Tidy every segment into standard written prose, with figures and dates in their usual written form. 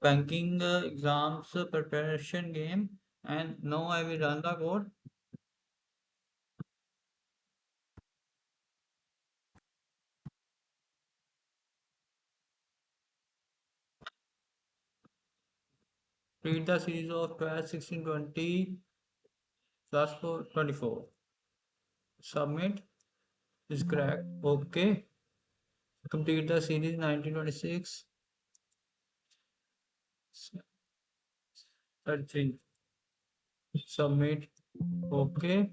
banking exams preparation game, and now I will run the code. Read the series of 12, 16, 20 plus 4, 24. Submit is correct. Okay. Complete the series 1926. 33. Submit. Okay.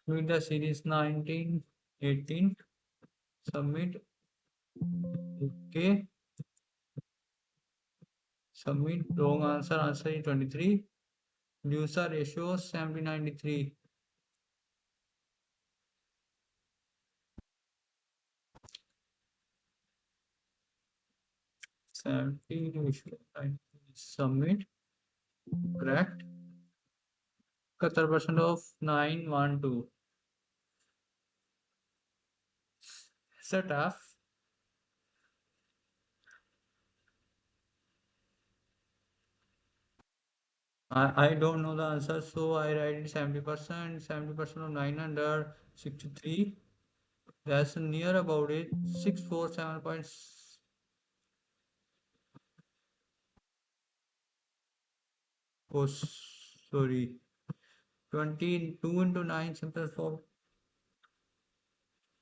Complete the series 1918. Submit. Okay. Submit. Wrong answer. Answer is 23. User ratio 1793. 17 ratio. Submit. Correct. 70% of 912. Set off. I don't know the answer, so I write it 70%. 70% of 963. That's near about it. 647 points. Oh, sorry. 22 into 9 simple for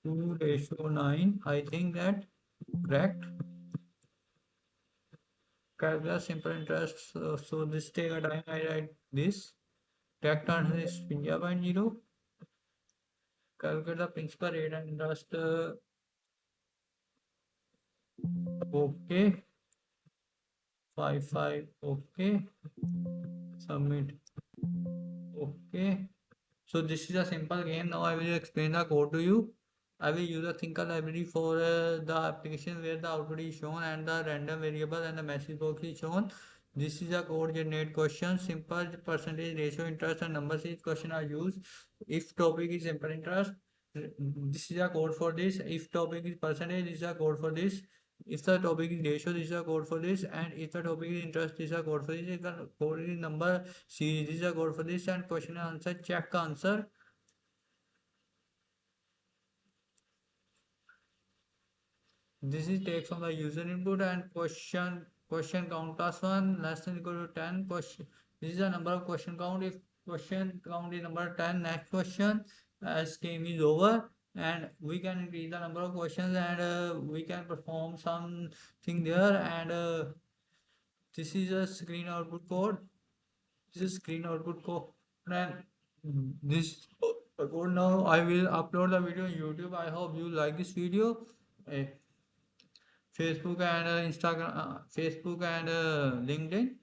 2 ratio 9. I think that correct. Calculate simple interest. So this take a time. I write this. Correct answer is 0.0. Calculate the principal rate and interest. Okay. 5 okay. Submit. Okay. So this is a simple game. Now I will explain the code to you. I will use a thinker library for the application where the output is shown and the random variable and the message box is shown. This is a code generate question. Simple percentage ratio interest and number series question are used. If topic is simple interest, this is a code for this. If topic is percentage, this is a code for this. If the topic is ratio, this is a code for this. And if the topic is interest, this is a code for this. If the code is number series, this is a code for this. And question and answer, check the answer. This is take from the user input and question count plus 1 less than equal to 10 question. This is the number of question count. If question count is number 10, next question as game is over, and we can increase the number of questions, and we can perform something there. And this is a screen output code. This is screen output code, and this code. Now I will upload the video on YouTube. I hope you like this video. Uh, Facebook and Instagram, Facebook and LinkedIn.